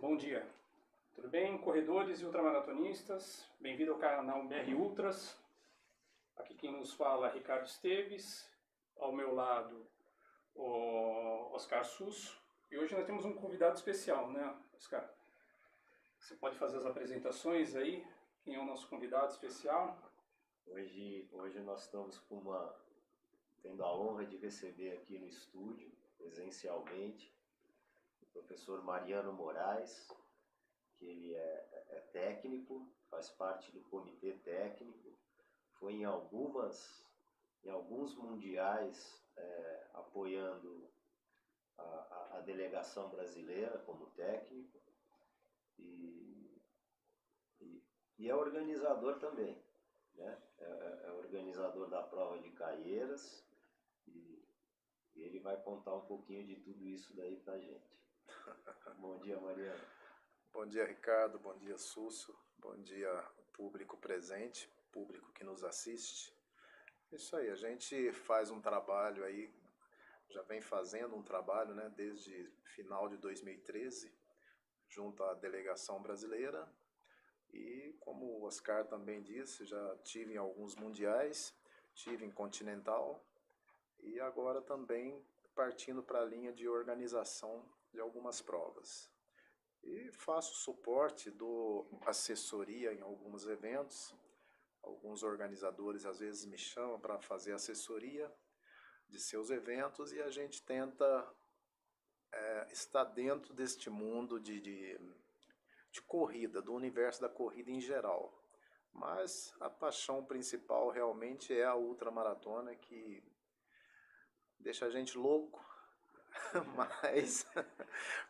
Bom dia, tudo bem, corredores e ultramaratonistas? Bem-vindo ao canal BR Ultras. Aqui quem nos fala é Ricardo Esteves, ao meu lado o Oscar Susso. E hoje nós temos um convidado especial, né, Oscar? Você pode fazer as apresentações aí? Quem é o nosso convidado especial? Hoje nós estamos tendo a honra de receber aqui no estúdio, presencialmente, o professor Mariano Moraes, que ele é técnico, faz parte do comitê técnico, foi em alguns mundiais apoiando a delegação brasileira como técnico e é organizador também, né? É organizador da prova de Caieiras e ele vai contar um pouquinho de tudo isso daí pra gente. Bom dia, Mariano. Bom dia, Ricardo. Bom dia, Susso. Bom dia, público presente, público que nos assiste. Isso aí, a gente faz um trabalho aí, já vem fazendo um trabalho, né, desde final de 2013, junto à delegação brasileira. E como o Oscar também disse, já tive em alguns mundiais, tive em Continental e agora também partindo para a linha de organização de algumas provas. E faço suporte, dou assessoria em alguns eventos. Alguns organizadores às vezes me chamam para fazer assessoria de seus eventos e a gente tenta estar dentro deste mundo de corrida, do universo da corrida em geral. Mas a paixão principal realmente é a ultramaratona, que deixa a gente louco,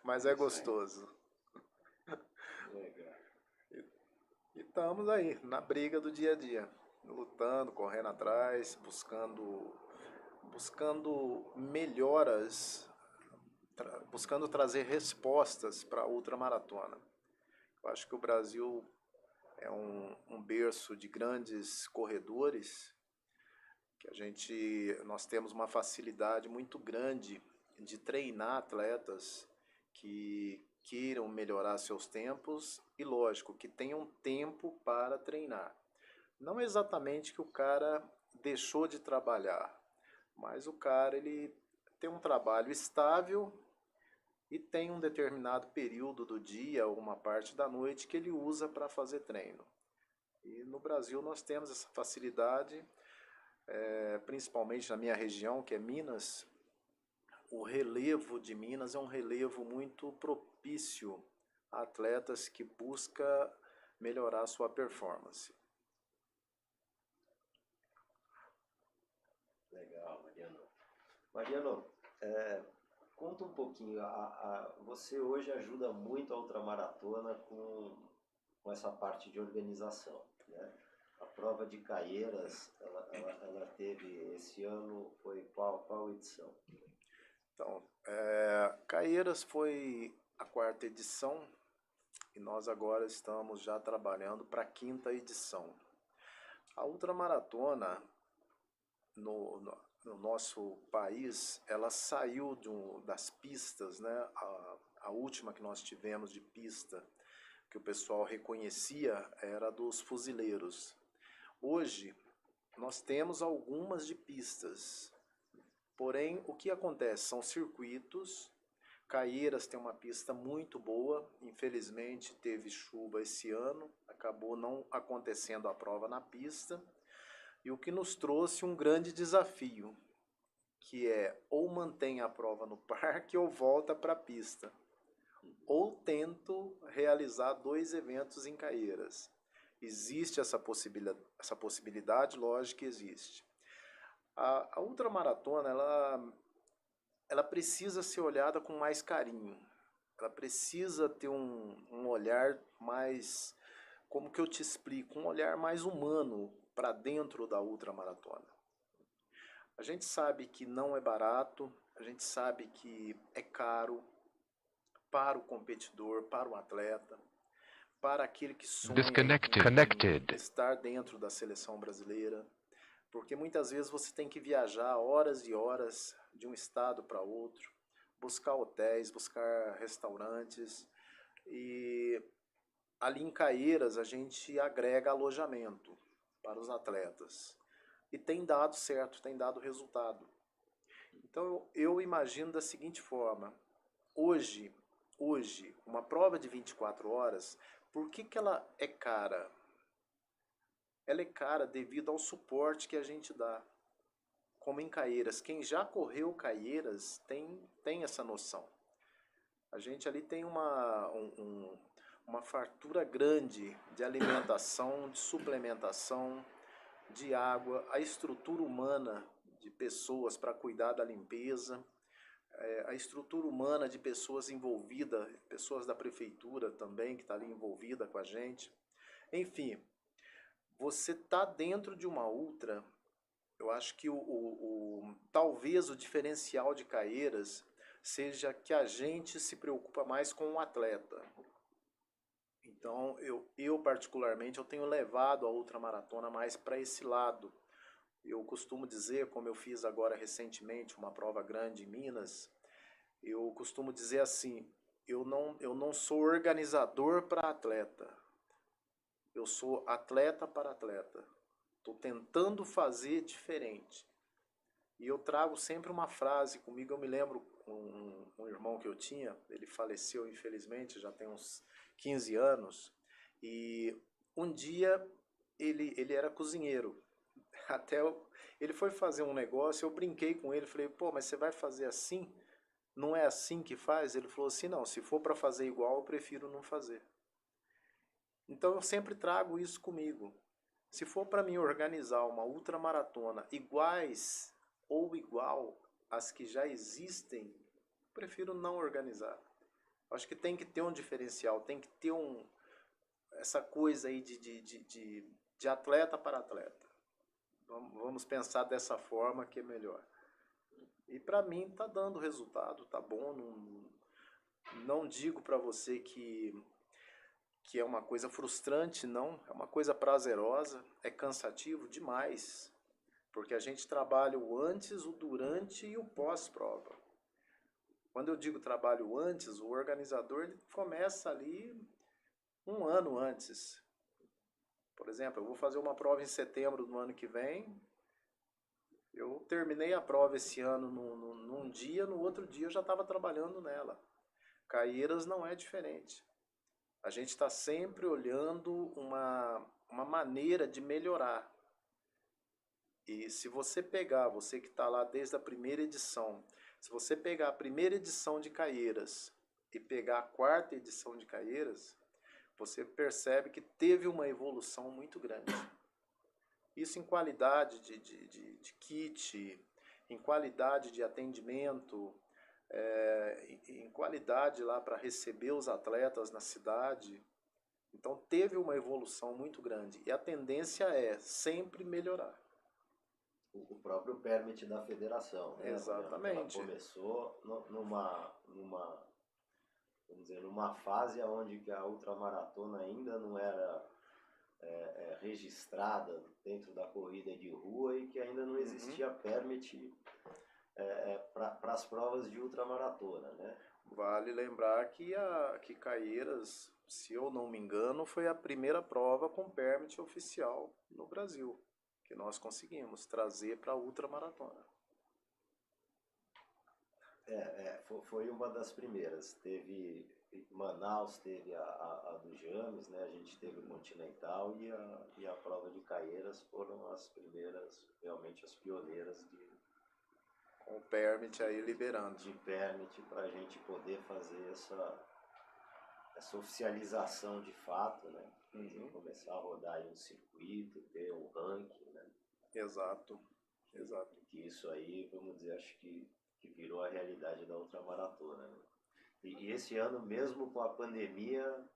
mas é gostoso. Legal. E estamos aí, na briga do dia a dia, lutando, correndo atrás, buscando melhoras, buscando trazer respostas para a ultramaratona. Eu acho que o Brasil é um berço de grandes corredores, que nós temos uma facilidade muito grande de treinar atletas que queiram melhorar seus tempos e, lógico, que tenham tempo para treinar. Não exatamente que o cara deixou de trabalhar, mas o cara ele tem um trabalho estável e tem um determinado período do dia ou uma parte da noite que ele usa para fazer treino. E no Brasil nós temos essa facilidade, principalmente na minha região, que é Minas. O relevo de Minas é um relevo muito propício a atletas que buscam melhorar sua performance. Legal, Mariano. Mariano, conta um pouquinho, você hoje ajuda muito a ultramaratona com essa parte de organização, né? A prova de Caieiras, ela teve esse ano, foi qual edição? Então, Caieiras foi a 4ª edição e nós agora estamos já trabalhando para a 5ª edição. A ultramaratona no nosso país, ela saiu das pistas, né? A última que nós tivemos de pista, que o pessoal reconhecia, era dos fuzileiros. Hoje, nós temos algumas de pistas. Porém, o que acontece? São circuitos. Caieiras tem uma pista muito boa, infelizmente teve chuva esse ano, acabou não acontecendo a prova na pista, e o que nos trouxe um grande desafio, que é ou mantém a prova no parque ou volta para a pista, ou tento realizar 2 eventos em Caieiras. Existe essa possibilidade, lógico que existe. A ultramaratona, ela precisa ser olhada com mais carinho. Ela precisa ter um olhar mais, como que eu te explico, um olhar mais humano para dentro da ultramaratona. A gente sabe que não é barato, a gente sabe que é caro para o competidor, para o atleta, para aquele que sonha em estar dentro da seleção brasileira. Porque muitas vezes você tem que viajar horas e horas de um estado para outro, buscar hotéis, buscar restaurantes, E ali em Caieiras a gente agrega alojamento para os atletas. E tem dado certo, tem dado resultado. Então eu imagino da seguinte forma: hoje, uma prova de 24 horas, por que ela é cara? Ela é cara devido ao suporte que a gente dá. Como em Caieiras, quem já correu Caieiras tem essa noção. A gente ali tem uma fartura grande de alimentação, de suplementação, de água, a estrutura humana de pessoas para cuidar da limpeza, a estrutura humana de pessoas envolvidas, pessoas da prefeitura também que está ali envolvida com a gente. Enfim, você está dentro de uma ultra. Eu acho que talvez o diferencial de Caieiras seja que a gente se preocupa mais com o atleta. Então, eu particularmente, eu tenho levado a ultramaratona mais para esse lado. Eu costumo dizer, como eu fiz agora recentemente, uma prova grande em Minas, eu costumo dizer assim, eu não sou organizador para atleta, eu sou atleta para atleta. Estou tentando fazer diferente. E eu trago sempre uma frase comigo. Eu me lembro um irmão que eu tinha, ele faleceu infelizmente, já tem uns 15 anos. E um dia ele era cozinheiro. Ele foi fazer um negócio, eu brinquei com ele, falei, pô, mas você vai fazer assim? Não é assim que faz? Ele falou assim, não, se for para fazer igual, eu prefiro não fazer. Então eu sempre trago isso comigo. Se for para mim organizar uma ultramaratona iguais ou igual às que já existem, prefiro não organizar. Acho que tem que ter um diferencial, tem que ter essa coisa aí de atleta para atleta. Vamos pensar dessa forma que é melhor. E para mim está dando resultado, tá bom. Não digo para você que é uma coisa frustrante, não. É uma coisa prazerosa, é cansativo demais. Porque a gente trabalha o antes, o durante e o pós-prova. Quando eu digo trabalho antes, o organizador ele começa ali um ano antes. Por exemplo, eu vou fazer uma prova em setembro do ano que vem. Eu terminei a prova esse ano num dia, no outro dia eu já estava trabalhando nela. Caieiras não é diferente. A gente está sempre olhando uma maneira de melhorar. E se você pegar, você que está lá desde a primeira edição, se você pegar a primeira edição de Caieiras e pegar a quarta edição de Caieiras, você percebe que teve uma evolução muito grande. Isso em qualidade de kit, em qualidade de atendimento, em qualidade lá para receber os atletas na cidade. Então teve uma evolução muito grande e a tendência é sempre melhorar. O próprio permit da federação, né? Exatamente. Ela começou vamos dizer, numa fase onde que a ultramaratona ainda não era registrada dentro da corrida de rua e que ainda não existia permit para as provas de ultramaratona, né? Vale lembrar que Caieiras, se eu não me engano, foi a primeira prova com permit oficial no Brasil, que nós conseguimos trazer para a ultramaratona. Foi uma das primeiras. Teve Manaus, teve a do James, né? A gente teve o Continental e a prova de Caieiras foram as primeiras, realmente as pioneiras com o permit aí liberando. De permit para a gente poder fazer essa oficialização de fato, né? Começar a rodar aí um circuito, ter um ranking, né? Exato. Que isso aí, vamos dizer, acho que virou a realidade da ultramaratona, né? E esse ano, mesmo com a pandemia,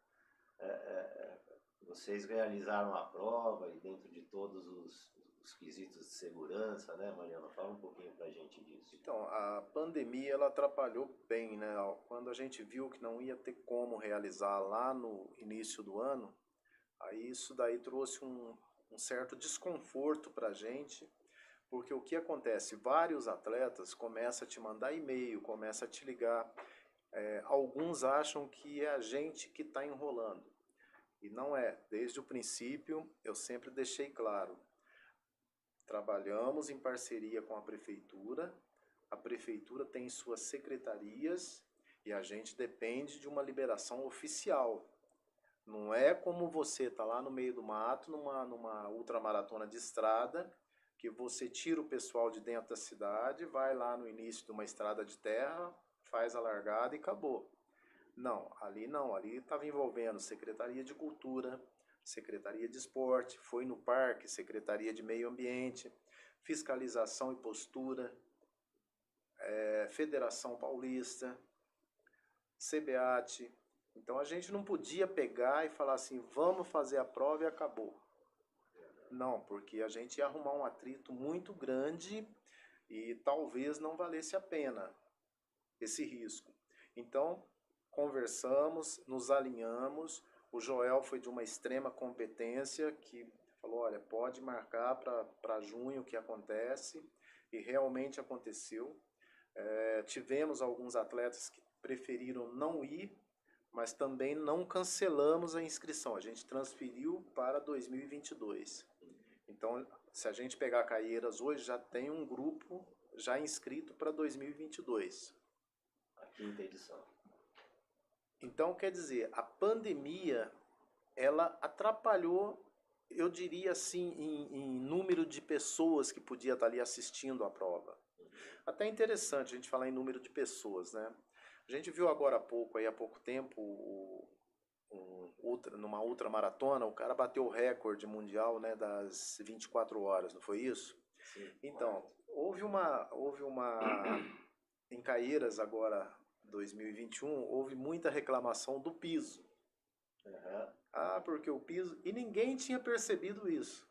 vocês realizaram a prova e dentro de todos os quesitos de segurança, né, Mariana? Fala um pouquinho pra gente disso. Então, a pandemia ela atrapalhou bem, né? Quando a gente viu que não ia ter como realizar lá no início do ano, aí isso daí trouxe um certo desconforto pra gente, porque o que acontece? Vários atletas começam a te mandar e-mail, começam a te ligar. alguns acham que é a gente que está enrolando. E não é. Desde o princípio, eu sempre deixei claro. Trabalhamos em parceria com a prefeitura tem suas secretarias e a gente depende de uma liberação oficial. Não é como você tá lá no meio do mato, numa ultramaratona de estrada, que você tira o pessoal de dentro da cidade, vai lá no início de uma estrada de terra, faz a largada e acabou. Não, ali estava envolvendo Secretaria de Cultura, Secretaria de Esporte, foi no parque, Secretaria de Meio Ambiente, Fiscalização e Postura, Federação Paulista, CBAT. Então a gente não podia pegar e falar assim, vamos fazer a prova e acabou. Não, porque a gente ia arrumar um atrito muito grande e talvez não valesse a pena esse risco. Então, conversamos, nos alinhamos, o Joel foi de uma extrema competência que falou, olha, pode marcar para junho que acontece, e realmente aconteceu. Tivemos alguns atletas que preferiram não ir, mas também não cancelamos a inscrição, a gente transferiu para 2022. Então, se a gente pegar Caieiras hoje, já tem um grupo já inscrito para 2022. A quinta edição. Então, quer dizer, a pandemia, ela atrapalhou, eu diria assim, em número de pessoas que podia estar ali assistindo a prova. Até interessante a gente falar em número de pessoas, né? A gente viu agora há pouco tempo, numa ultramaratona, o cara bateu o recorde mundial, né, das 24 horas, não foi isso? Sim. Então, houve uma em Caieiras agora, 2021, houve muita reclamação do piso. Uhum. Porque o piso... E ninguém tinha percebido isso.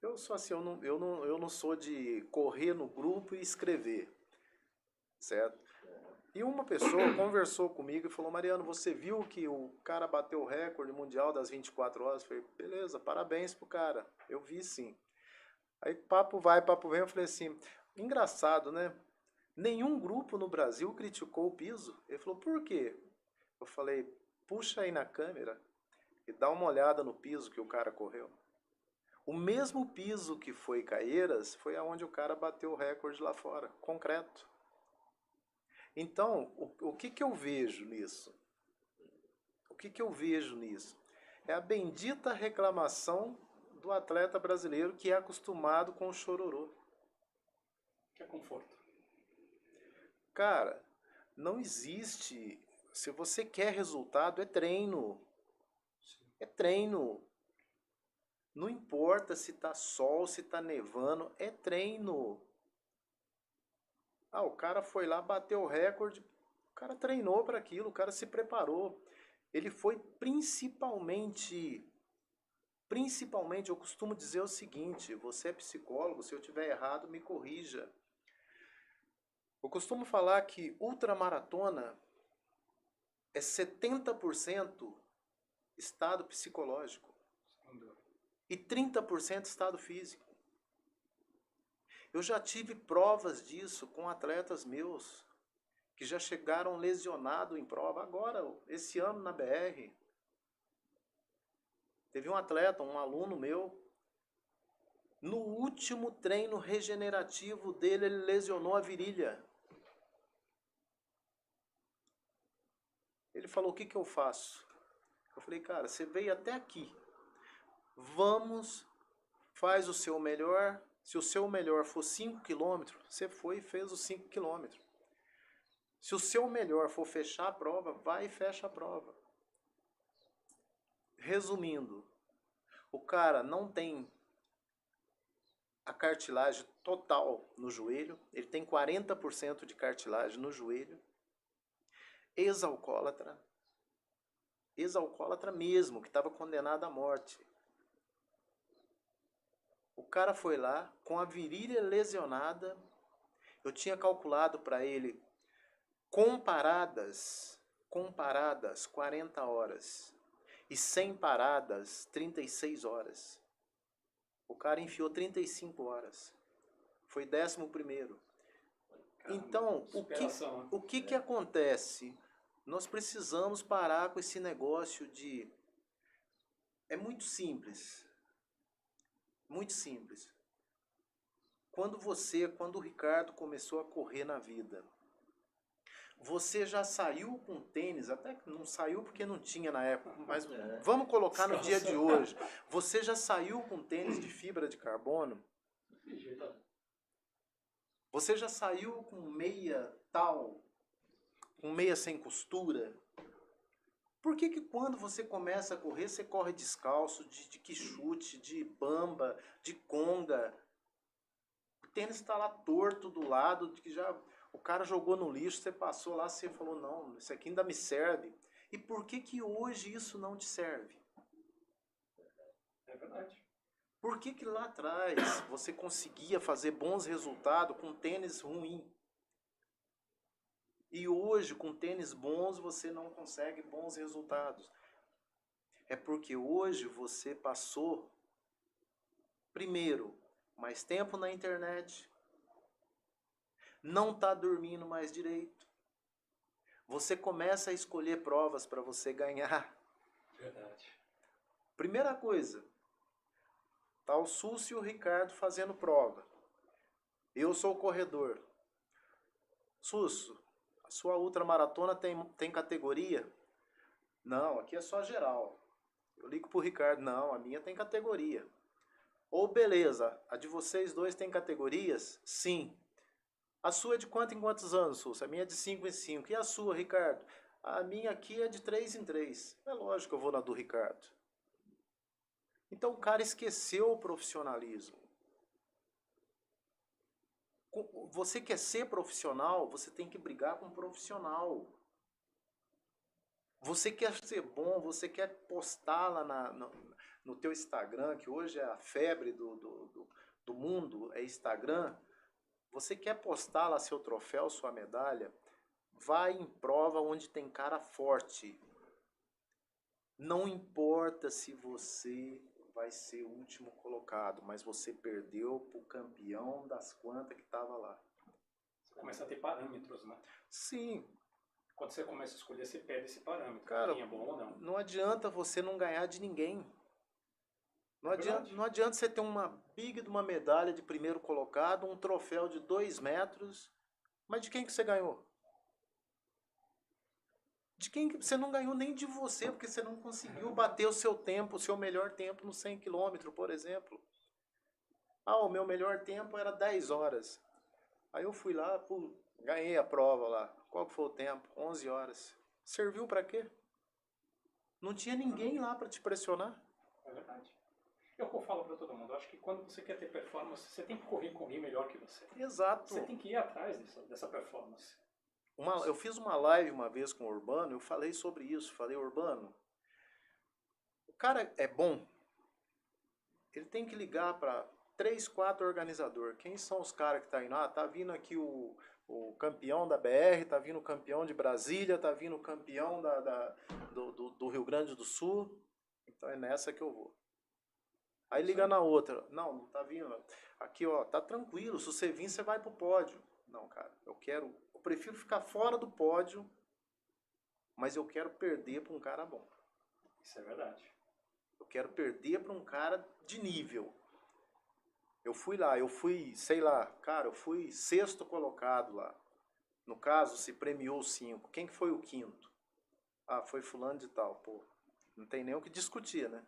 Eu sou assim, eu não sou de correr no grupo e escrever, certo? E uma pessoa conversou comigo e falou, Mariano, você viu que o cara bateu o recorde mundial das 24 horas? Eu falei, beleza, parabéns pro cara. Eu vi sim. Aí papo vai, papo vem, eu falei assim, engraçado, né? Nenhum grupo no Brasil criticou o piso. Ele falou, por quê? Eu falei, puxa aí na câmera e dá uma olhada no piso que o cara correu. O mesmo piso que foi Caieiras foi aonde o cara bateu o recorde lá fora, concreto. Então, o que eu vejo nisso? O que eu vejo nisso? É a bendita reclamação do atleta brasileiro que é acostumado com o chororô. Que é conforto. Cara, não existe. Se você quer resultado, é treino. É treino. Não importa se tá sol, se tá nevando, é treino. O cara foi lá, bateu o recorde, o cara treinou para aquilo, o cara se preparou. Ele foi principalmente, eu costumo dizer o seguinte, você é psicólogo, se eu tiver errado, me corrija. Eu costumo falar que ultramaratona é 70% estado psicológico e 30% estado físico. Eu já tive provas disso com atletas meus que já chegaram lesionados em prova. Agora, esse ano na BR, teve um atleta, um aluno meu, no último treino regenerativo dele, ele lesionou a virilha. Ele falou, o que eu faço? Eu falei, cara, você veio até aqui. Vamos, faz o seu melhor. Se o seu melhor for 5 km, você foi e fez os 5 km. Se o seu melhor for fechar a prova, vai e fecha a prova. Resumindo, o cara não tem a cartilagem total no joelho, ele tem 40% de cartilagem no joelho, ex-alcoólatra mesmo, que estava condenado à morte. O cara foi lá com a virilha lesionada, eu tinha calculado para ele comparadas 40 horas e sem paradas 36 horas. O cara enfiou 35 horas. Foi 11º. Então, superação, né? o que que acontece? Nós precisamos parar com esse negócio de... É muito simples. Muito simples. Quando o Ricardo começou a correr na vida, você já saiu com tênis, até que não saiu porque não tinha na época, mas vamos colocar no dia de hoje. Você já saiu com tênis de fibra de carbono? Você já saiu com meia tal, com meia sem costura? Por que que quando você começa a correr, você corre descalço, de quichute, de bamba, de conga? O tênis está lá torto do lado, que já o cara jogou no lixo, você passou lá, você falou, não, isso aqui ainda me serve. E por que que hoje isso não te serve? É verdade. Por que que lá atrás você conseguia fazer bons resultados com tênis ruim? E hoje, com tênis bons, você não consegue bons resultados. É porque hoje você passou, primeiro, mais tempo na internet, não está dormindo mais direito. Você começa a escolher provas para você ganhar. Verdade. Primeira coisa, tá o Súcio e o Ricardo fazendo prova. Eu sou o corredor. Súcio, a sua ultramaratona tem categoria? Não, aqui é só geral. Eu ligo pro Ricardo, não, a minha tem categoria. Ou beleza, a de vocês dois tem categorias? Sim. A sua é de quanto em quantos anos, Súcio? A minha é de 5 em 5. E a sua, Ricardo? A minha aqui é de 3 em 3. É lógico que eu vou na do Ricardo. Então o cara esqueceu o profissionalismo. Você quer ser profissional, você tem que brigar com um profissional. Você quer ser bom, você quer postar lá no teu Instagram, que hoje é a febre do mundo, é Instagram. Você quer postar lá seu troféu, sua medalha? Vai em prova onde tem cara forte. Não importa se você vai ser o último colocado, mas você perdeu pro campeão das quantas que estava lá. Você começa a ter parâmetros, né? Sim. Quando você começa a escolher, você perde esse parâmetro. Cara, quem é bom ou não. Não adianta você não ganhar de ninguém. Não adianta você ter uma big de uma medalha de primeiro colocado, um troféu de 2 metros, mas de quem que você ganhou? De quem que você não ganhou nem de você, porque você não conseguiu bater o seu tempo, o seu melhor tempo no 100 km, por exemplo. Ah, o meu melhor tempo era 10 horas. Aí eu fui lá, ganhei a prova lá. Qual que foi o tempo? 11 horas. Serviu para quê? Não tinha ninguém lá para te pressionar. É verdade. É o que eu falo para todo mundo. Eu acho que quando você quer ter performance, você tem que correr melhor que você. Exato. Você tem que ir atrás dessa performance. Eu fiz uma live uma vez com o Urbano, eu falei sobre isso. Falei, Urbano, o cara é bom, ele tem que ligar para 3, 4 organizadores. Quem são os caras que tá indo? Ah, tá vindo aqui o campeão da BR, tá vindo o campeão de Brasília, tá vindo o campeão do Rio Grande do Sul. Então é nessa que eu vou. Aí liga na outra. Não tá vindo. Aqui, ó, tá tranquilo. Se você vir, você vai pro pódio. Não, cara, eu prefiro ficar fora do pódio, mas eu quero perder para um cara bom. Isso é verdade. Eu quero perder para um cara de nível. Eu fui lá, sei lá, cara, eu fui 6º colocado lá. No caso, se premiou 5. Quem que foi o 5º? Ah, foi fulano de tal, pô. Não tem nem o que discutir, né?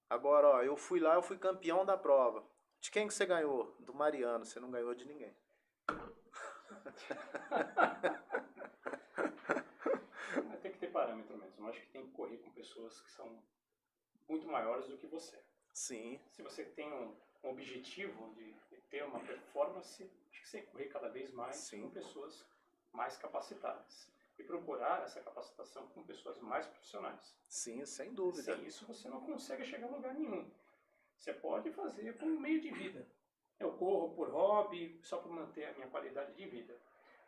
Agora, ó, eu fui lá, eu fui campeão da prova. De quem que você ganhou? Do Mariano, você não ganhou de ninguém. Mas tem que ter parâmetro mesmo. Eu acho que tem que correr com pessoas que são muito maiores do que você. Sim. Se você tem um objetivo de ter uma performance, acho que você tem que correr cada vez mais com pessoas mais capacitadas. E procurar essa capacitação com pessoas mais profissionais. Sim, sem dúvida. Sem isso você não consegue chegar a lugar nenhum. Você pode fazer como meio de vida. Eu corro por hobby, só para manter a minha qualidade de vida.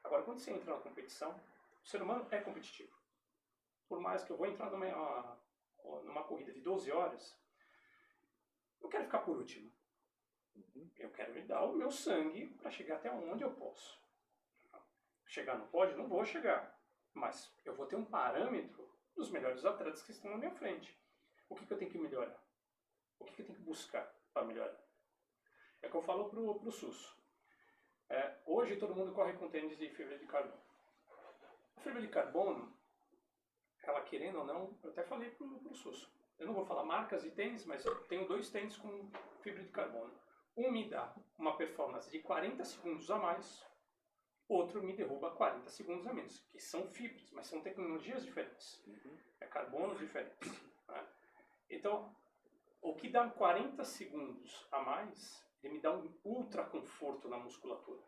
Agora, quando você entra na competição, o ser humano é competitivo. Por mais que eu vou entrar numa corrida de 12 horas, eu quero ficar por último. Eu quero me dar o meu sangue para chegar até onde eu posso. Chegar no pódio, não vou chegar. Mas eu vou ter um parâmetro dos melhores atletas que estão na minha frente. O que eu tenho que melhorar? O que eu tenho que buscar para melhorar? É o que eu falo pro SUS. Hoje todo mundo corre com tênis de fibra de carbono. A fibra de carbono, ela querendo ou não, eu até falei pro SUS. Eu não vou falar marcas de tênis, mas eu tenho 2 tênis com fibra de carbono. Um me dá uma performance de 40 segundos a mais, outro me derruba 40 segundos a menos, que são fibras, mas são tecnologias diferentes. É carbonos diferentes. Né? Então, o que dá 40 segundos a mais, ele me dá um ultra conforto na musculatura.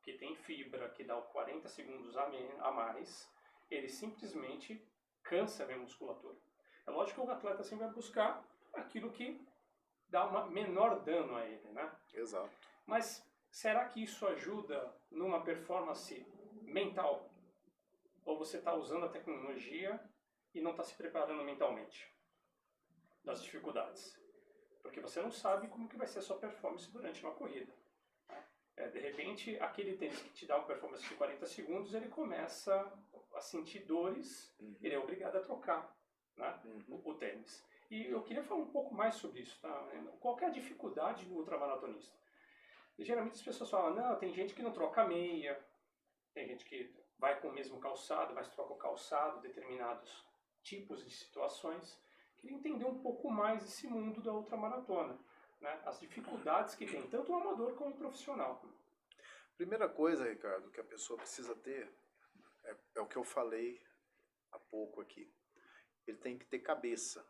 Que tem fibra, que dá 40 segundos a mais, ele simplesmente cansa a minha musculatura. É lógico que o atleta sempre vai buscar aquilo que dá um menor dano a ele, né? Exato. Mas será que isso ajuda numa performance mental? Ou você está usando a tecnologia e não está se preparando mentalmente das dificuldades? Porque você não sabe como que vai ser a sua performance durante uma corrida. De repente, aquele tênis que te dá uma performance de 40 segundos, ele começa a sentir dores, ele é obrigado a trocar, né, o tênis. E eu queria falar um pouco mais sobre isso. Tá? Qual que é a dificuldade do ultramaratonista? Geralmente as pessoas falam, não, tem gente que não troca meia, tem gente que vai com o mesmo calçado, mas troca o calçado, determinados tipos de situações. Queria entender um pouco mais esse mundo da ultramaratona. Né, as dificuldades que tem, tanto o amador como o profissional. Primeira coisa, Ricardo, que a pessoa precisa ter é o que eu falei há pouco aqui. Ele tem que ter cabeça.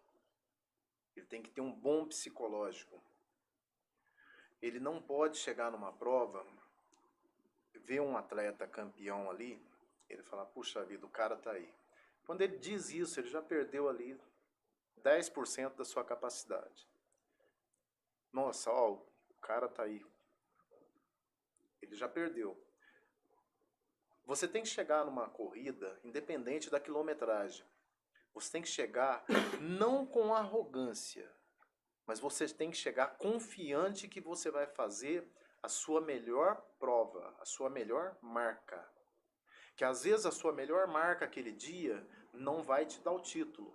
Ele tem que ter um bom psicológico. Ele não pode chegar numa prova, ver um atleta campeão ali, ele falar, puxa vida, o cara tá aí. Quando ele diz isso, ele já perdeu ali 10% da sua capacidade. Nossa, ó, o cara tá aí. Ele já perdeu. Você tem que chegar numa corrida, independente da quilometragem. Você tem que chegar não com arrogância, mas você tem que chegar confiante que você vai fazer a sua melhor prova, a sua melhor marca. Que às vezes a sua melhor marca aquele dia não vai te dar o título,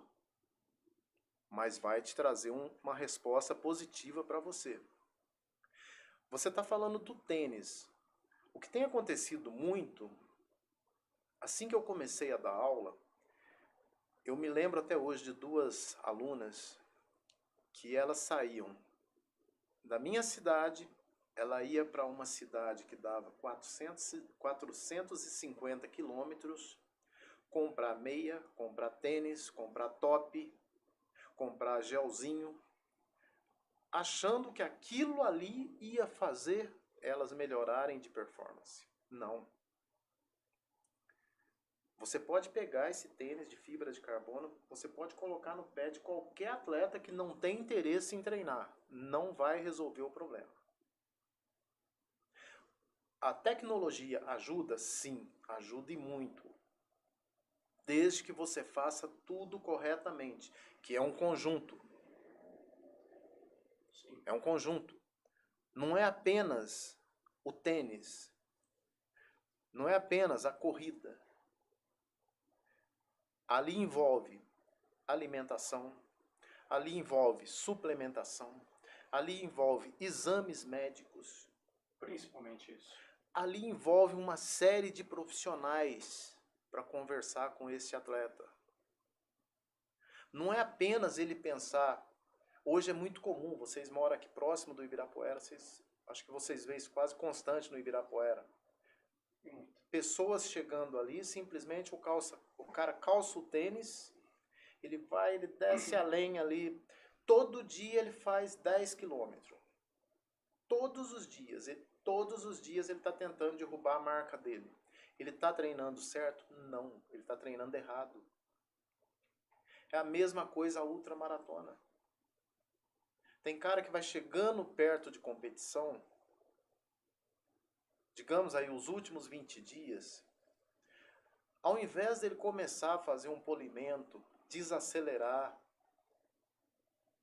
mas vai te trazer uma resposta positiva para você. Você está falando do tênis. O que tem acontecido muito, assim que eu comecei a dar aula, eu me lembro até hoje de 2 alunas que elas saíam da minha cidade, ela ia para uma cidade que dava 450 quilômetros, comprar meia, comprar tênis, comprar top, comprar gelzinho, achando que aquilo ali ia fazer elas melhorarem de performance. Não. Você pode pegar esse tênis de fibra de carbono, você pode colocar no pé de qualquer atleta que não tem interesse em treinar. Não vai resolver o problema. A tecnologia ajuda? Sim, ajuda e muito. Desde que você faça tudo corretamente, que é um conjunto. Sim. É um conjunto. Não é apenas o tênis. Não é apenas a corrida. Ali envolve alimentação, ali envolve suplementação, ali envolve exames médicos. Principalmente isso. Ali envolve uma série de profissionais para conversar com esse atleta. Não é apenas ele pensar. Hoje é muito comum, vocês moram aqui próximo do Ibirapuera, acho que vocês veem isso quase constante no Ibirapuera. Pessoas chegando ali, simplesmente o cara calça o tênis, ele vai, ele desce a lenha ali. Todo dia ele faz 10 quilômetros. Todos os dias ele está tentando derrubar a marca dele. Ele está treinando certo? Não, ele está treinando errado. É a mesma coisa a ultramaratona. Tem cara que vai chegando perto de competição, digamos aí os últimos 20 dias, ao invés dele começar a fazer um polimento, desacelerar,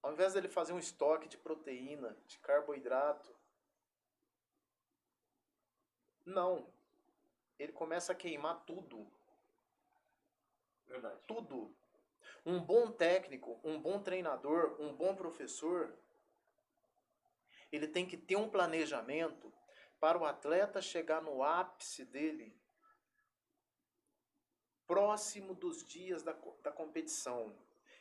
Ao invés dele fazer um estoque de proteína, de carboidrato, não. Ele começa a queimar tudo. Verdade. Tudo. Um bom técnico, um bom treinador, um bom professor, ele tem que ter um planejamento para o atleta chegar no ápice dele próximo dos dias da competição.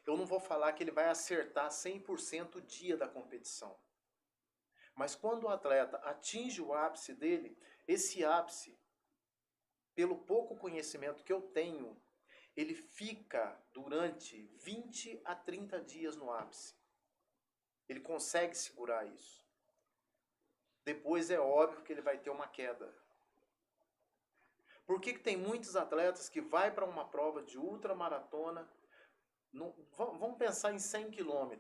Eu não vou falar que ele vai acertar 100% o dia da competição. Mas quando o atleta atinge o ápice dele, esse ápice, pelo pouco conhecimento que eu tenho, ele fica durante 20 a 30 dias no ápice. Ele consegue segurar isso. Depois é óbvio que ele vai ter uma queda. Por que tem muitos atletas que vai para uma prova de ultramaratona, vamos pensar em 100 km.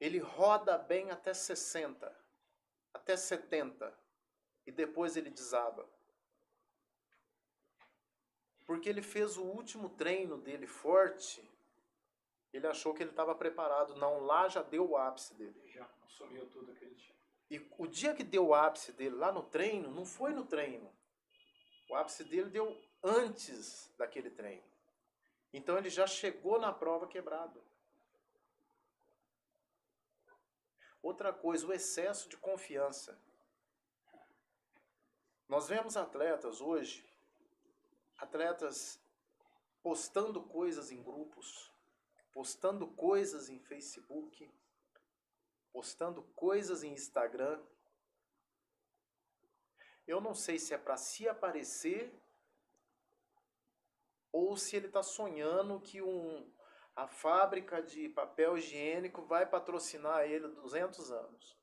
Ele roda bem até 60, até 70, e depois ele desaba. Porque ele fez o último treino dele forte, ele achou que ele estava preparado. Não, lá já deu o ápice dele. Já sumiu tudo aquele dia. E o dia que deu o ápice dele lá no treino, não foi no treino. O ápice dele deu antes daquele treino. Então ele já chegou na prova quebrado. Outra coisa, o excesso de confiança. Nós vemos atletas hoje, atletas postando coisas em grupos, postando coisas em Facebook, postando coisas em Instagram. Eu não sei se é para se aparecer ou se ele está sonhando que a fábrica de papel higiênico vai patrocinar ele 200 anos.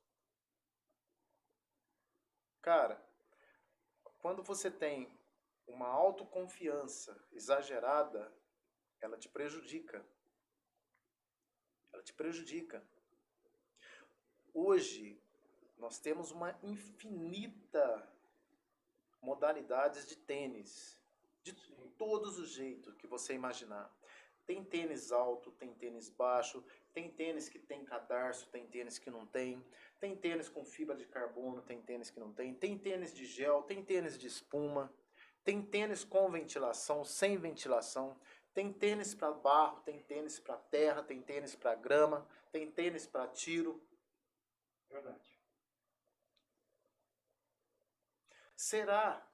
Cara, quando você tem uma autoconfiança exagerada, ela te prejudica. Ela te prejudica. Hoje, nós temos uma infinita modalidades de tênis, de todos os jeitos que você imaginar. Tem tênis alto, tem tênis baixo, tem tênis que tem cadarço, tem tênis que não tem tênis com fibra de carbono, tem tênis que não tem tênis de gel, tem tênis de espuma, tem tênis com ventilação, sem ventilação, tem tênis para barro, tem tênis para terra, tem tênis para grama, tem tênis para tiro. Verdade. Será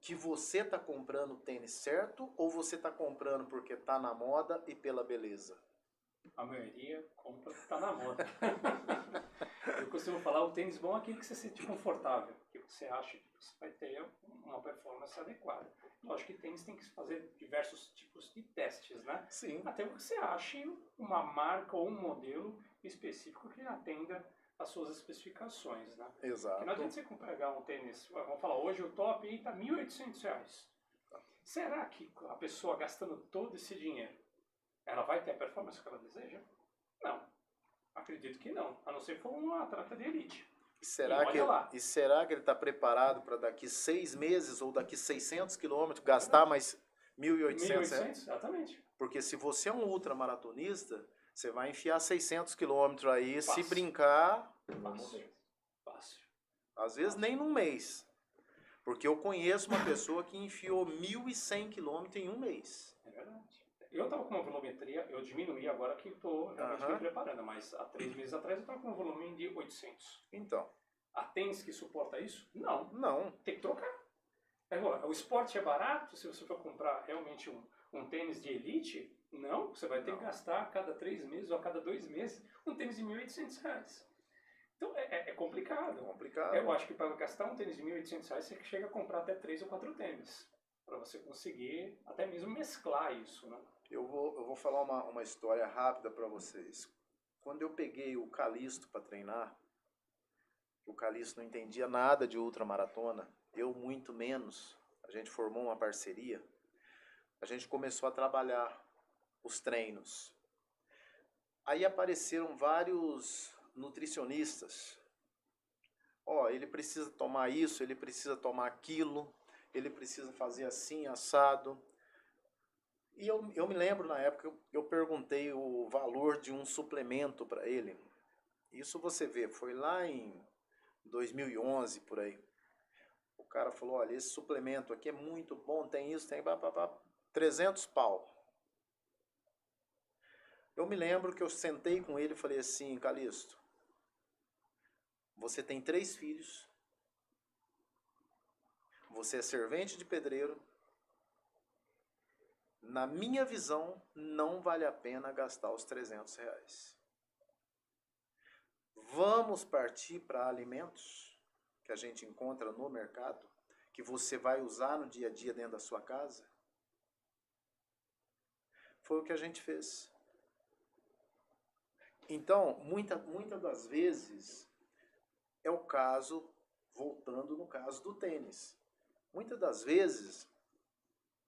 que você está comprando o tênis certo ou você está comprando porque está na moda e pela beleza? A maioria compra porque está na moda. Eu costumo falar, o tênis bom é aquele que você se sente confortável, que você acha que você vai ter uma performance adequada. Lógico que tênis tem que fazer diversos tipos de testes, né? Sim. Até que você ache uma marca ou um modelo específico que atenda às suas especificações, né? Exato. Porque não adianta você pegar um tênis, vamos falar, hoje o top está R$ 1.800. Será que a pessoa gastando todo esse dinheiro, ela vai ter a performance que ela deseja? Não. Acredito que não, a não ser que for um atleta de elite. E será que ele está preparado para daqui 6 meses ou daqui 600 quilômetros gastar mais 1.800? 1.800, exatamente. Porque se você é um ultramaratonista, você vai enfiar 600 quilômetros aí, Fácil. se brincar, Fácil. Às vezes nem num mês. Porque eu conheço uma pessoa que enfiou 1.100 quilômetros em um mês. É verdade. Eu estava com uma volumetria, eu diminuí agora que estou realmente me preparando, mas há 3 meses atrás eu estava com um volume de 800. Então. Há tênis que suporta isso? Não. Não. Tem que trocar. Agora, o esporte é barato, se você for comprar realmente um tênis de elite, não, você vai ter que gastar a cada 3 meses ou a cada 2 meses um tênis de R$ 1.800. Então é complicado. Eu acho que para gastar um tênis de R$ 1.800 você chega a comprar até 3 ou 4 tênis. Para você conseguir até mesmo mesclar isso, né? Eu vou falar uma história rápida para vocês. Quando eu peguei o Calixto para treinar, o Calixto não entendia nada de ultramaratona, eu muito menos. A gente formou uma parceria, a gente começou a trabalhar os treinos. Aí apareceram vários nutricionistas. Ele precisa tomar isso, ele precisa tomar aquilo, ele precisa fazer assim, assado. E eu me lembro, na época, eu perguntei o valor de um suplemento para ele. Isso você vê, foi lá em 2011, por aí. O cara falou, olha, esse suplemento aqui é muito bom, tem isso, tem... 300 pau. Eu me lembro que eu sentei com ele e falei assim, Calixto, você tem 3 filhos, você é servente de pedreiro, na minha visão, não vale a pena gastar os 300 reais. Vamos partir para alimentos que a gente encontra no mercado, que você vai usar no dia a dia dentro da sua casa? Foi o que a gente fez. Então, muitas das vezes, é o caso, voltando no caso do tênis. Muitas das vezes,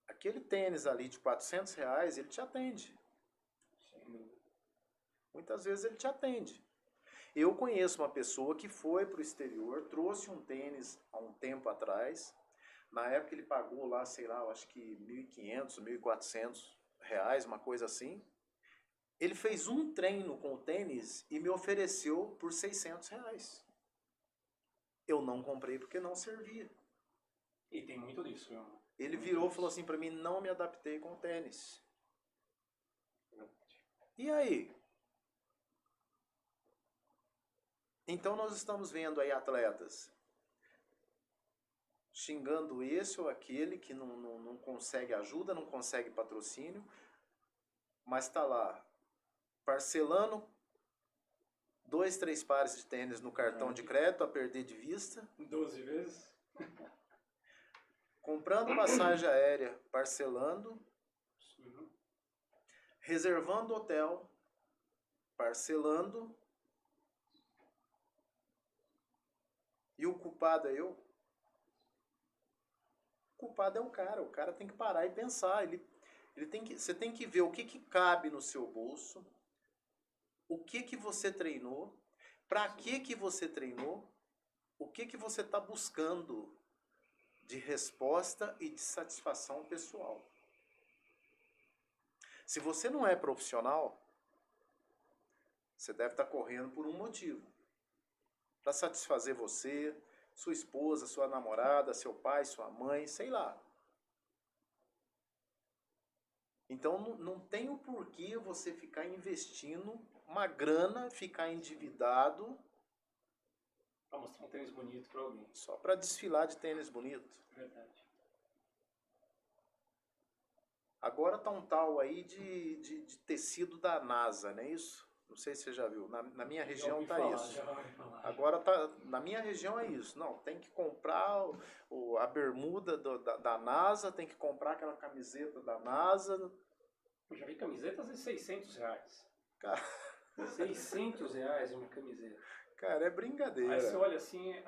aquele tênis ali de 400 reais, ele te atende. Muitas vezes ele te atende. Eu conheço uma pessoa que foi para o exterior, trouxe um tênis há um tempo atrás. Na época ele pagou lá, sei lá, eu acho que 1.500, 1.400 reais, uma coisa assim. Ele fez um treino com o tênis e me ofereceu por 600 reais. Eu não comprei porque não servia. E tem muito disso, viu? Ele virou e falou assim para mim, não me adaptei com o tênis. E aí? Então nós estamos vendo aí atletas xingando esse ou aquele que não consegue ajuda, não consegue patrocínio, mas está lá parcelando 2, 3 pares de tênis no cartão de crédito a perder de vista. 12 vezes? Comprando passagem aérea, parcelando. Sim. Reservando hotel, parcelando. E o culpado é eu? O culpado é o cara tem que parar e pensar. Você tem que ver o que cabe no seu bolso, o que você treinou, para que você treinou, o que você está buscando de resposta e de satisfação pessoal. Se você não é profissional, você deve estar correndo por um motivo. Para satisfazer você, sua esposa, sua namorada, seu pai, sua mãe, sei lá. Então não tem o porquê você ficar investindo uma grana, ficar endividado. Para mostrar um tênis bonito para alguém. Só para desfilar de tênis bonito. Verdade. Agora tá um tal aí de tecido da NASA, não é isso? Não sei se você já viu. Na minha região tá isso. Agora tá, na minha região é isso. Não, tem que comprar a bermuda da NASA, tem que comprar aquela camiseta da NASA. Eu já vi camisetas de 600 reais. Cara, 600 reais uma camiseta. cara, é brincadeira. Aí você olha assim,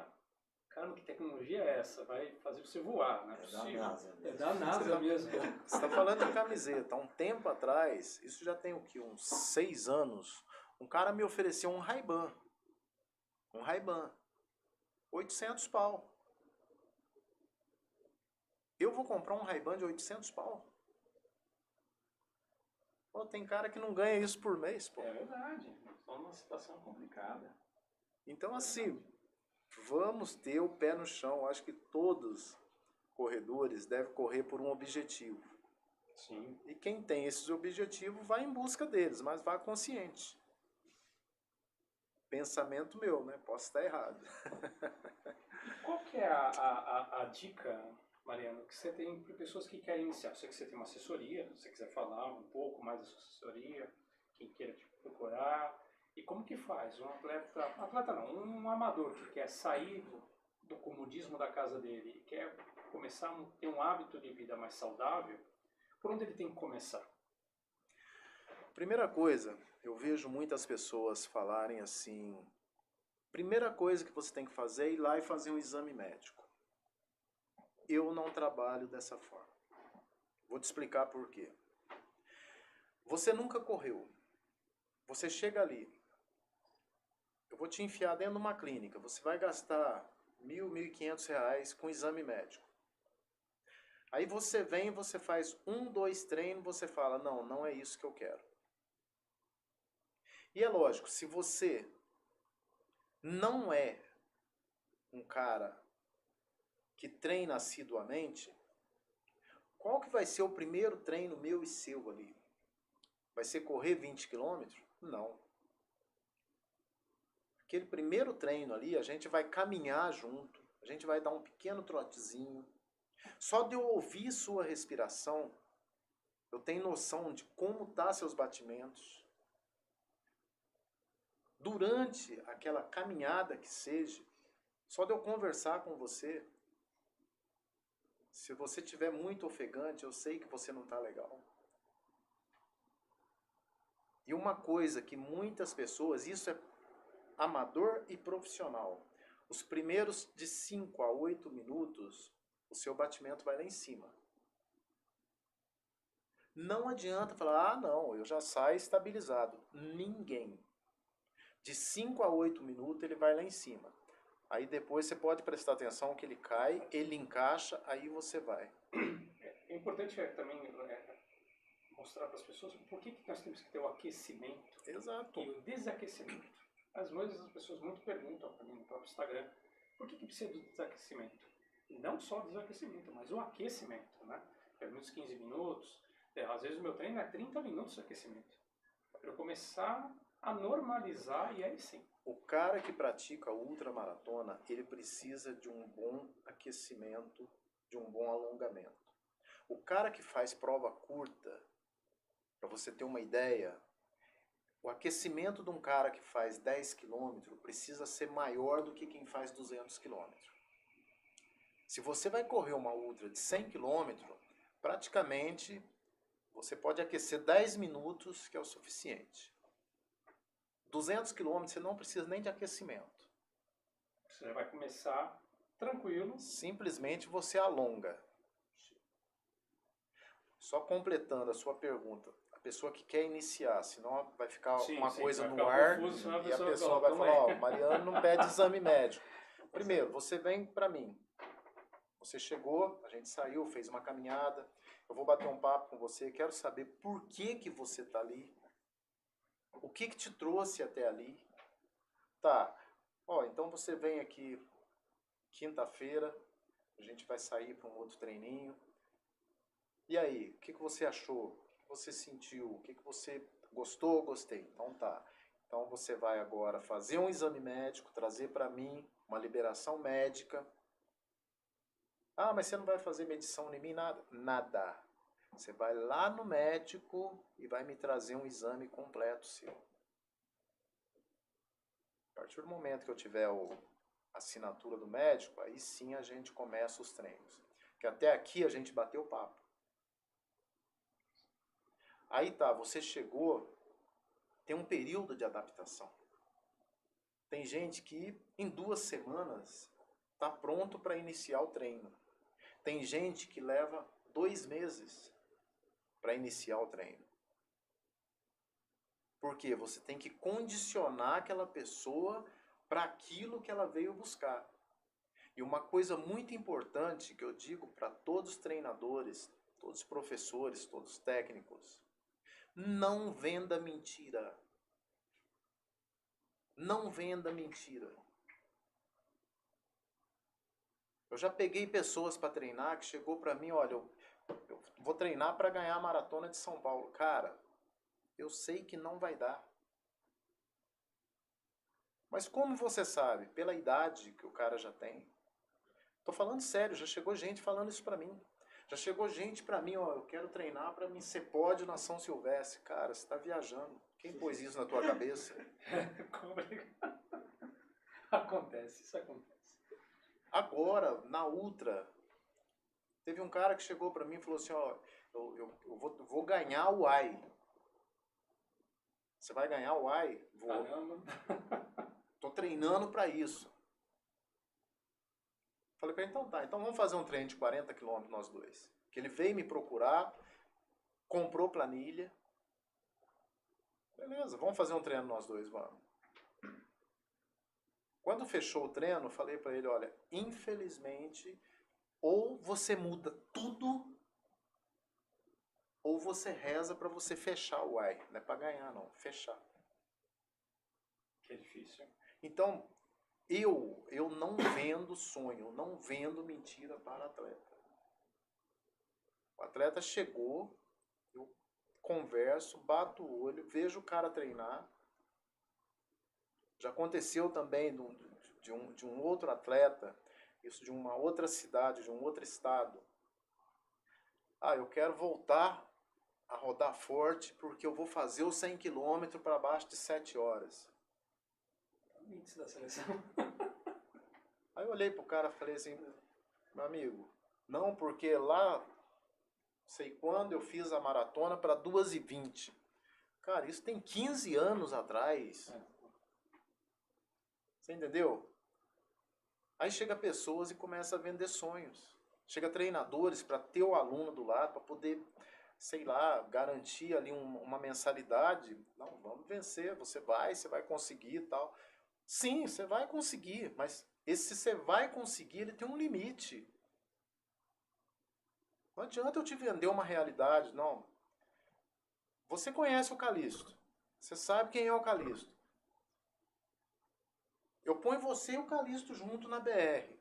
caramba, que tecnologia é essa? Vai fazer você voar, não é possível. É da NASA mesmo. Você está falando de camiseta. Há um tempo atrás, isso já tem o quê? Uns 6 anos, um cara me ofereceu um Ray-Ban. Um Ray-Ban. 800 pau. Eu vou comprar um Ray-Ban de 800 pau? Pô, tem cara que não ganha isso por mês, pô. É verdade. Estamos numa situação complicada. Então, assim, vamos ter o pé no chão. Acho que todos corredores devem correr por um objetivo. Sim. E quem tem esses objetivos vai em busca deles, mas vá consciente. Pensamento meu, né? Posso estar errado. E qual que é a dica, Mariano, que você tem para pessoas que querem iniciar? Eu sei que você tem uma assessoria, se você quiser falar um pouco mais da sua assessoria, quem queira te procurar. E como que faz? Um atleta não, um amador que quer sair do comodismo da casa dele e quer começar a ter um hábito de vida mais saudável, por onde ele tem que começar? Primeira coisa, eu vejo muitas pessoas falarem assim, primeira coisa que você tem que fazer é ir lá e fazer um exame médico. Eu não trabalho dessa forma. Vou te explicar por quê. Você nunca correu. Você chega ali. Eu vou te enfiar dentro de uma clínica. Você vai gastar 1.000, 1.500 reais com exame médico. Aí você vem, você faz 1, 2 treinos, você fala, não, não é isso que eu quero. E é lógico, se você não é um cara que treina assiduamente, qual que vai ser o primeiro treino meu e seu ali? Vai ser correr 20 quilômetros? Não. Aquele primeiro treino ali, a gente vai caminhar junto, a gente vai dar um pequeno trotezinho. Só de eu ouvir sua respiração, eu tenho noção de como tá seus batimentos. Durante aquela caminhada que seja, só de eu conversar com você, se você estiver muito ofegante, eu sei que você não está legal. E uma coisa que muitas pessoas, isso é amador e profissional, os primeiros de 5 a 8 minutos, o seu batimento vai lá em cima. Não adianta falar, ah não, eu já saio estabilizado. Ninguém. De 5 a 8 minutos ele vai lá em cima. Aí depois você pode prestar atenção que ele cai, ele encaixa, aí você vai. É importante também mostrar para as pessoas por que nós temos que ter o aquecimento Exato. e o desaquecimento. Às vezes as pessoas muito perguntam para mim no próprio Instagram, por que precisa do desaquecimento? Não só o desaquecimento, mas o aquecimento, né? Pelo menos 15 minutos. Às vezes o meu treino é 30 minutos de aquecimento. Para eu começar a normalizar e aí sim. O cara que pratica ultramaratona, ele precisa de um bom aquecimento, de um bom alongamento. O cara que faz prova curta, para você ter uma ideia, o aquecimento de um cara que faz 10 km precisa ser maior do que quem faz 200 km. Se você vai correr uma ultra de 100 km, praticamente você pode aquecer 10 minutos, que é o suficiente. 200 km você não precisa nem de aquecimento. Você já vai começar tranquilo. Simplesmente você alonga. Só completando a sua pergunta, a pessoa que quer iniciar, senão vai ficar uma coisa no ar e a pessoa vai falar, ó, Mariano não pede exame médico. Primeiro, você vem para mim. Você chegou, a gente saiu, fez uma caminhada, eu vou bater um papo com você, quero saber por que você está ali. O que te trouxe até ali? Tá, ó, então você vem aqui quinta-feira, a gente vai sair para um outro treininho. E aí, o que você achou? O que você sentiu? O que você gostou? Gostei. Então tá. Então você vai agora fazer um exame médico, trazer para mim uma liberação médica. Ah, mas você não vai fazer medição em mim? Nada. Nada. Você vai lá no médico e vai me trazer um exame completo seu. A partir do momento que eu tiver a assinatura do médico, aí sim a gente começa os treinos. Porque até aqui a gente bateu papo. Aí tá, você chegou, tem um período de adaptação. Tem gente que em 2 semanas está pronto para iniciar o treino. Tem gente que leva 2 meses para iniciar o treino. Porque você tem que condicionar aquela pessoa para aquilo que ela veio buscar. E uma coisa muito importante que eu digo para todos os treinadores, todos os professores, todos os técnicos, não venda mentira. Não venda mentira. Eu já peguei pessoas para treinar que chegou para mim, olha, eu vou treinar para ganhar a maratona de São Paulo. Cara, eu sei que não vai dar. Mas como você sabe? Pela idade que o cara já tem. Tô falando sério, já chegou gente falando isso para mim. Já chegou gente para mim, ó, eu quero treinar para mim ser pódio na São Silvestre. Cara, você tá viajando. Quem pôs isso na tua cabeça? Acontece, isso acontece. Agora, na Ultra, teve um cara que chegou para mim e falou assim, ó, eu vou ganhar o AI. Você vai ganhar o AI? Vou. Caramba. Tô treinando para isso. Falei para ele, então tá, então vamos fazer um treino de 40 km nós dois. Que ele veio me procurar, comprou planilha. Beleza, vamos fazer um treino nós dois, vamos. Quando fechou o treino, falei para ele, olha, infelizmente Ou você muda tudo, ou você reza para você fechar o why. Não é para ganhar, não. Fechar. Que é difícil. Então, eu não vendo sonho, não vendo mentira para atleta. O atleta chegou, eu converso, bato o olho, vejo o cara treinar. Já aconteceu também de um outro atleta, isso de uma outra cidade, de um outro estado. Ah, eu quero voltar a rodar forte porque eu vou fazer os 100 km para baixo de 7 horas. Índice da seleção. Aí eu olhei pro cara e falei assim, meu amigo, não, porque lá, sei quando, eu fiz a maratona para 2h20. Cara, isso tem 15 anos atrás. Você entendeu? Aí chega pessoas e começa a vender sonhos. Chega treinadores para ter o aluno do lado, para poder, sei lá, garantir ali uma mensalidade. Não, vamos vencer, você vai conseguir e tal. Sim, você vai conseguir, mas esse você vai conseguir, ele tem um limite. Não adianta eu te vender uma realidade, não. Você conhece o Calixto. Você sabe quem é o Calixto. Eu ponho você e o Calixto junto na BR.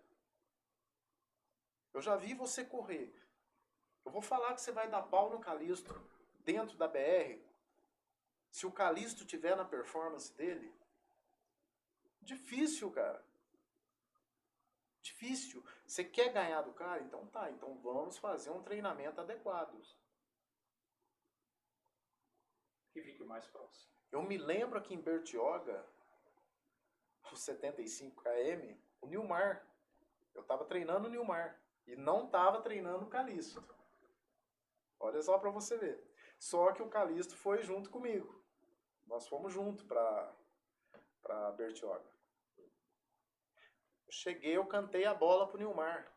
Eu já vi você correr. Eu vou falar que você vai dar pau no Calixto dentro da BR. Se o Calixto tiver na performance dele, difícil, cara. Difícil. Você quer ganhar do cara? Então tá, então vamos fazer um treinamento adequado. Que fique mais próximo. Eu me lembro aqui em Bertioga, os 75 km, o Nilmar. Eu tava treinando o Nilmar e não tava treinando o Calixto. Olha só pra você ver. Só que o Calixto foi junto comigo. Nós fomos juntos pra Bertioga. Eu cheguei, eu cantei a bola pro Nilmar.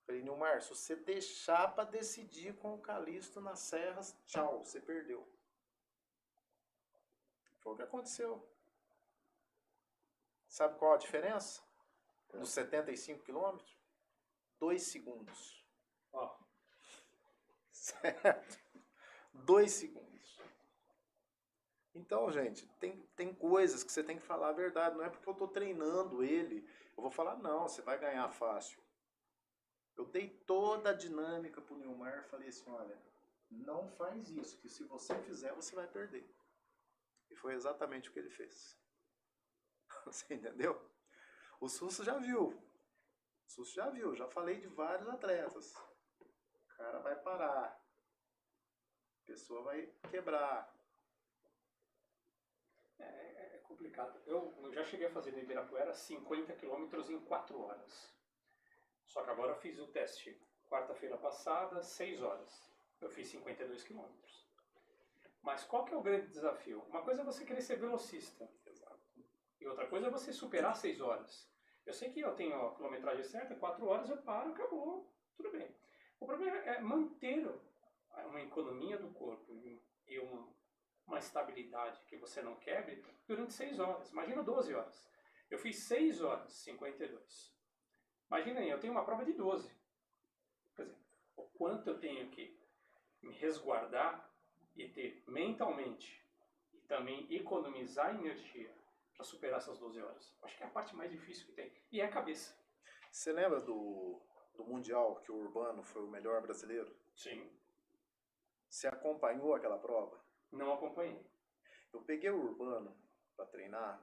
Falei, Nilmar, se você deixar pra decidir com o Calixto nas serras, tchau, você perdeu. Foi o que aconteceu. Sabe qual a diferença? Nos 75 quilômetros? 2 segundos. Ó. Certo? 2 segundos. Então, gente, tem coisas que você tem que falar a verdade. Não é porque eu estou treinando ele, eu vou falar, não, você vai ganhar fácil. Eu dei toda a dinâmica pro Nilmar e falei assim, olha, não faz isso, que se você fizer, você vai perder. E foi exatamente o que ele fez. Você entendeu? O Susso já viu. O Susso já viu, já falei de vários atletas. O cara vai parar. A pessoa vai quebrar. É complicado. Eu já cheguei a fazer no Ibirapuera 50 quilômetros em 4 horas. Só que agora eu fiz o teste quarta-feira passada, 6 horas. Eu fiz 52 quilômetros. Mas qual que é o grande desafio? Uma coisa é você querer ser velocista. E outra coisa é você superar 6 horas. Eu sei que eu tenho a quilometragem certa, 4 horas eu paro, acabou, tudo bem. O problema é manter uma economia do corpo e uma estabilidade que você não quebre durante 6 horas. Imagina 12 horas. Eu fiz 6 horas, 52. Imagina aí, eu tenho uma prova de 12. Quer dizer, o quanto eu tenho que me resguardar e ter mentalmente e também economizar energia para superar essas 12 horas. Acho que é a parte mais difícil que tem. E é a cabeça. Você lembra do Mundial que o Urbano foi o melhor brasileiro? Sim. Você acompanhou aquela prova? Não acompanhei. Eu peguei o Urbano para treinar.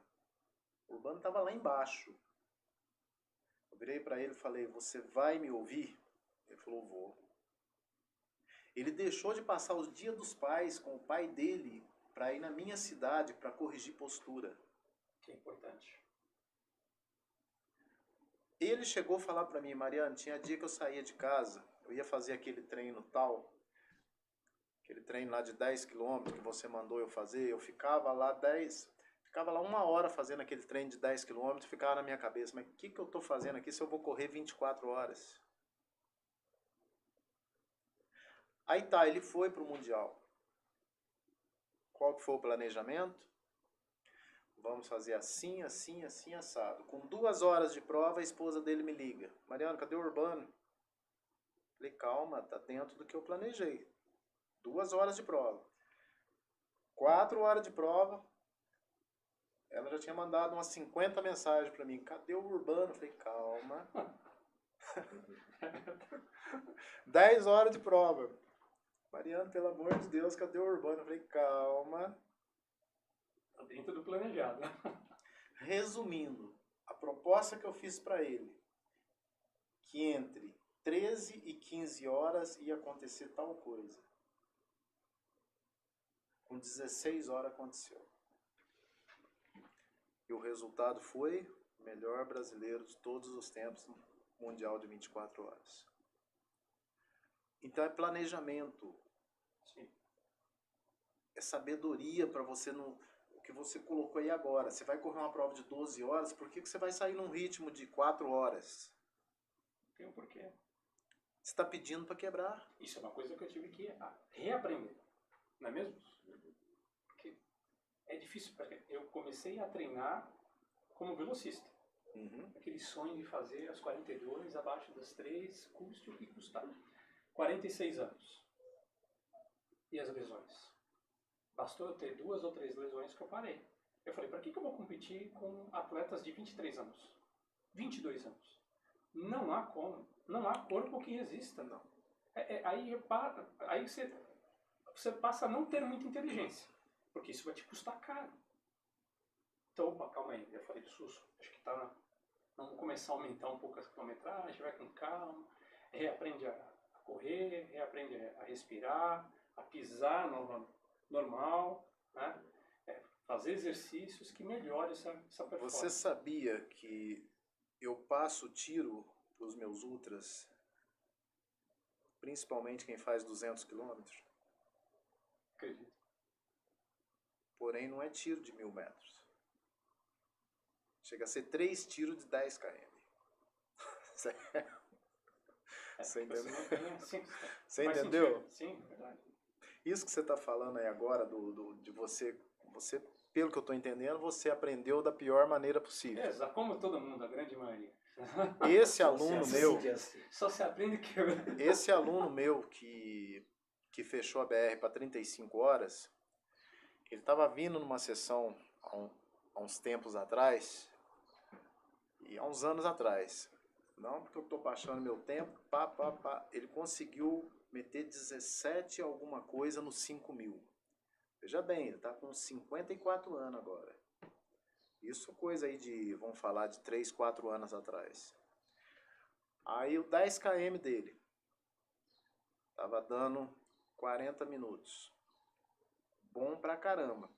O Urbano estava lá embaixo. Eu virei para ele e falei, você vai me ouvir? Ele falou, vou. Ele deixou de passar os dias dos pais com o pai dele para ir na minha cidade para corrigir postura. Que é importante. Ele chegou a falar para mim, Mariano, tinha dia que eu saía de casa, eu ia fazer aquele treino tal, aquele treino lá de 10 km que você mandou eu fazer, eu ficava lá 1 hora fazendo aquele treino de 10 km, ficava na minha cabeça, mas o que eu estou fazendo aqui se eu vou correr 24 horas? Aí tá, ele foi pro Mundial. Qual que foi o planejamento? vamos fazer assim, assim, assim, assado. Com 2 horas de prova, a esposa dele me liga. Mariano, cadê o Urbano? Falei, calma, tá dentro do que eu planejei. 2 horas de prova. 4 horas de prova, ela já tinha mandado umas 50 mensagens para mim. Cadê o Urbano? Falei, calma. 10 horas de prova. Mariano, pelo amor de Deus, cadê o Urbano? Falei, calma. Tá dentro do planejado. Resumindo, a proposta que eu fiz para ele, que entre 13 e 15 horas ia acontecer tal coisa. Com 16 horas aconteceu. E o resultado foi o melhor brasileiro de todos os tempos, mundial de 24 horas. Então é planejamento. Sim. É sabedoria para você não... O que você colocou aí agora. Você vai correr uma prova de 12 horas, por que você vai sair num ritmo de 4 horas? Não tem um porquê. Você está pedindo para quebrar. Isso é uma coisa que eu tive que reaprender. Não é mesmo? Porque é difícil. Eu comecei a treinar como velocista. Uhum. Aquele sonho de fazer as 42 abaixo das 3, custe o que custar. 46 anos. E as lesões? Bastou eu ter 2 ou 3 lesões que eu parei. Eu falei, para que eu vou competir com atletas de 23 anos? 22 anos? Não há como. Não há corpo que resista. Não. Aí você passa a não ter muita inteligência. Porque isso vai te custar caro. Então, opa, calma aí. Eu falei, Susso, acho que tá... Vamos começar a aumentar um pouco a quilometragem, vai com calma, reaprende a correr, reaprende a respirar, a pisar normal, né? Fazer exercícios que melhorem essa performance. Você sabia que eu passo tiro para os meus ultras, principalmente quem faz 200 quilômetros? Acredito. Porém, não é tiro de 1000 metros. Chega a ser 3 tiros de 10 km. Você entendeu? Você entendeu? Sim, verdade. Isso que você está falando aí agora, de você, pelo que eu estou entendendo, você aprendeu da pior maneira possível. Como todo mundo, a grande maioria. Esse aluno meu, só se aprende que... esse aluno meu que fechou a BR para 35 horas, ele estava vindo numa sessão há uns tempos atrás, e há uns anos atrás. Não porque eu estou baixando meu tempo, ele conseguiu meter 17 alguma coisa nos 5.000. Veja bem, ele está com 54 anos agora. Isso coisa aí de, vamos falar, de 3, 4 anos atrás. Aí o 10 km dele estava dando 40 minutos. Bom pra caramba.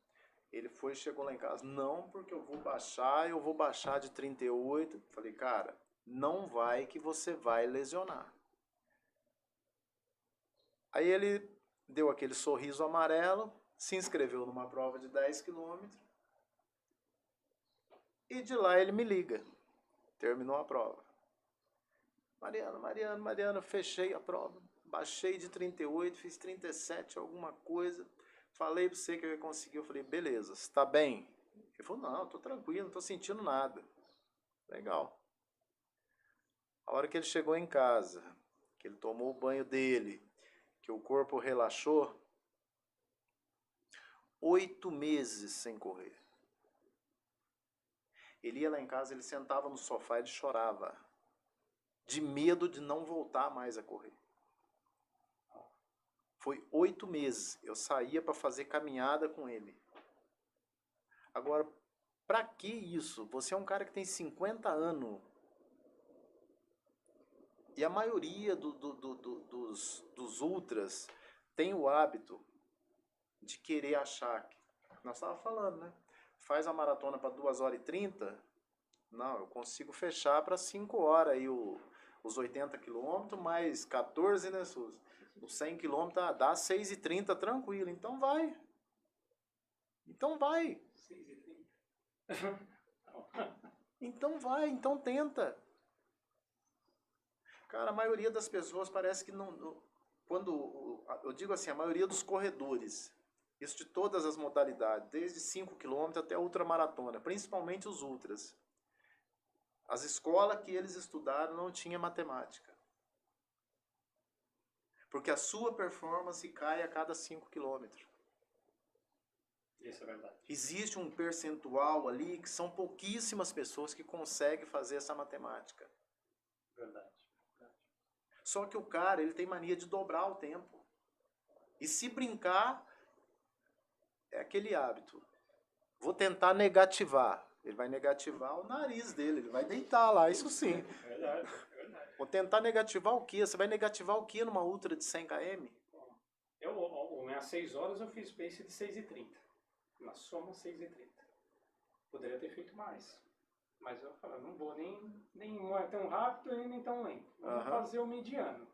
Ele chegou lá em casa, não, porque eu vou baixar de 38. Falei, cara, não vai que você vai lesionar. Aí ele deu aquele sorriso amarelo, se inscreveu numa prova de 10 km. E de lá ele me liga. Terminou a prova. Mariano, fechei a prova. Baixei de 38, fiz 37, alguma coisa. Falei pra você que eu ia conseguir. Eu falei, beleza, você tá bem? Ele falou, não, tô tranquilo, não tô sentindo nada. Legal. A hora que ele chegou em casa, que ele tomou o banho dele, que o corpo relaxou, 8 meses sem correr. Ele ia lá em casa, ele sentava no sofá e ele chorava. De medo de não voltar mais a correr. Foi 8 meses. Eu saía para fazer caminhada com ele. Agora, para que isso? Você é um cara que tem 50 anos. E a maioria dos ultras tem o hábito de querer achar. Nós estávamos falando, né? Faz a maratona para 2 horas e 30. Não, eu consigo fechar para 5 horas aí os 80 km, mais 14, né, Suzy? Os 100 km dá 6h30 tranquilo. Então vai. 6h30. Então vai, então tenta. Cara, a maioria das pessoas parece que não... Quando eu digo assim, a maioria dos corredores Isso de todas as modalidades, desde 5 km até a ultramaratona, principalmente os ultras. As escolas que eles estudaram não tinha matemática. Porque a sua performance cai a cada 5 km. Isso é verdade. Existe um percentual ali que são pouquíssimas pessoas que conseguem fazer essa matemática. Verdade. Só que o cara, ele tem mania de dobrar o tempo. E se brincar, é aquele hábito. Vou tentar negativar. Ele vai negativar o nariz dele, ele vai deitar lá, isso sim. Verdade. Vou tentar negativar o quê? Você vai negativar o quê numa ultra de 100 km? Às 6 horas eu fiz pace de 6:30. Na soma 6:30. Poderia ter feito mais. Mas eu falei, não vou nem tão rápido e nem tão lento. Vou fazer o mediano.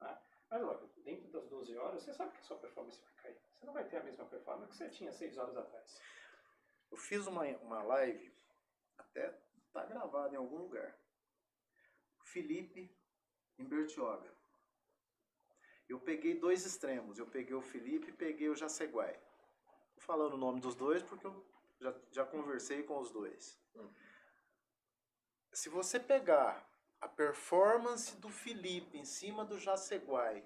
Né? Mas logo, dentro das 12 horas, você sabe que a sua performance vai cair. Você não vai ter a mesma performance que você tinha 6 horas atrás. Eu fiz uma live, até tá gravado em algum lugar. Felipe em Bertioga. Eu peguei dois extremos. Eu peguei o Felipe e peguei o Jaceguai. Tô falando o nome dos dois porque eu já conversei com os dois. Se você pegar a performance do Felipe em cima do Jaceguai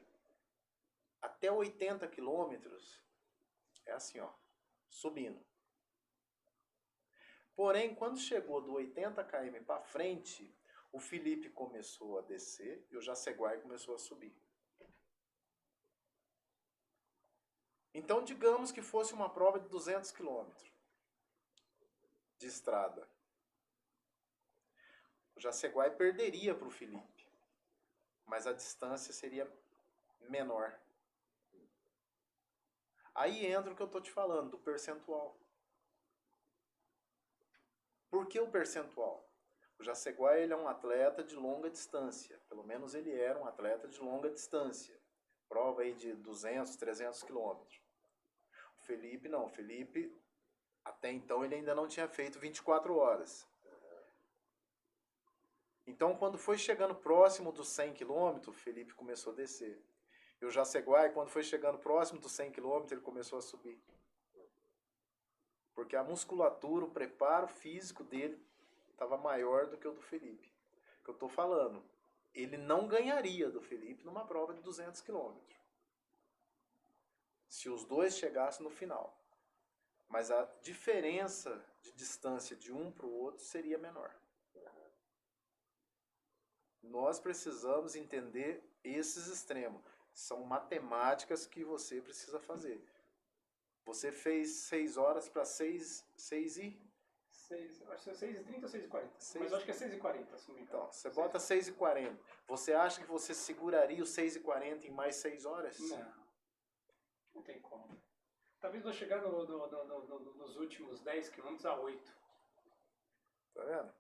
até 80 quilômetros, é assim, ó, subindo. Porém, quando chegou do 80 km para frente, o Felipe começou a descer e o Jaceguai começou a subir. Então, digamos que fosse uma prova de 200 km de estrada. O Jaceguai perderia para o Felipe, mas a distância seria menor. Aí entra o que eu estou te falando, do percentual. Por que o percentual? O Jaceguai, ele é um atleta de longa distância. Pelo menos ele era um atleta de longa distância. Prova aí de 200, 300 quilômetros. O Felipe não. O Felipe, até então, ele ainda não tinha feito 24 horas. Então, quando foi chegando próximo dos 100 quilômetros, o Felipe começou a descer. E o Jaceguai, quando foi chegando próximo dos 100 quilômetros, ele começou a subir. Porque a musculatura, o preparo físico dele estava maior do que o do Felipe. O que eu estou falando, ele não ganharia do Felipe numa prova de 200 km. Se os dois chegassem no final. Mas a diferença de distância de um para o outro seria menor. Nós precisamos entender esses extremos. São matemáticas que você precisa fazer. Você fez 6 horas para 6 e... Acho que é 6:30 ou 6:40. Mas acho que é 6:40, se não me engano. Então, você bota 6:40. Você acha que você seguraria o 6:40 em mais 6 horas? Não tem como. Talvez vou chegar nos últimos 10 km a 8. Tá vendo?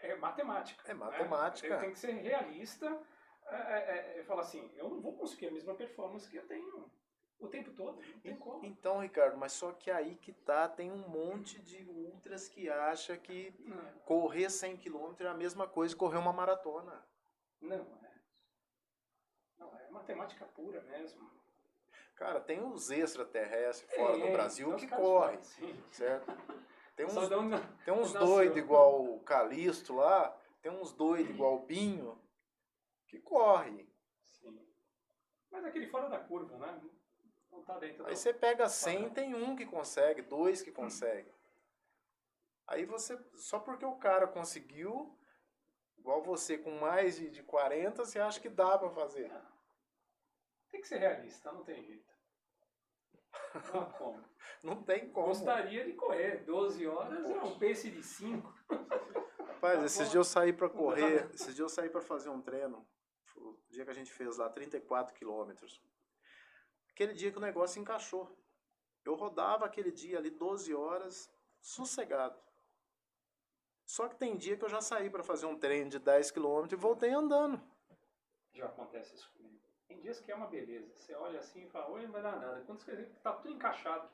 É matemática. É matemática. Né? Tem que ser realista e falar assim, eu não vou conseguir a mesma performance que eu tenho o tempo todo. Não tem como. Então, Ricardo, mas só que aí que tá, tem um monte de ultras que acha que correr 100 km é a mesma coisa que correr uma maratona. Não, é matemática pura mesmo. Tem tem uns extraterrestres fora do Brasil que correm, certo? Tem uns doidos igual o Calisto lá, tem uns doidos igual o Binho, que correm. Sim. Mas aquele fora da curva, né? Não tá dentro Aí você pega 100, tem um que consegue, 2 que conseguem. Aí você, só porque o cara conseguiu, igual você com mais de 40, você acha que dá pra fazer. Tem que ser realista, não tem jeito. Não há como. Não tem como. Gostaria de correr 12 horas, é um pace de 5. Rapaz, esses dias eu saí pra correr, esses dias eu saí pra fazer um treino, o dia que a gente fez lá, 34 quilômetros. Aquele dia que o negócio encaixou. Eu rodava aquele dia ali 12 horas, sossegado. Só que tem dia que eu já saí pra fazer um treino de 10 km e voltei andando. Já acontece isso comigo. Tem dias que é uma beleza. Você olha assim e fala, oi, não vai dar nada. Quando você vê que tá tudo encaixado,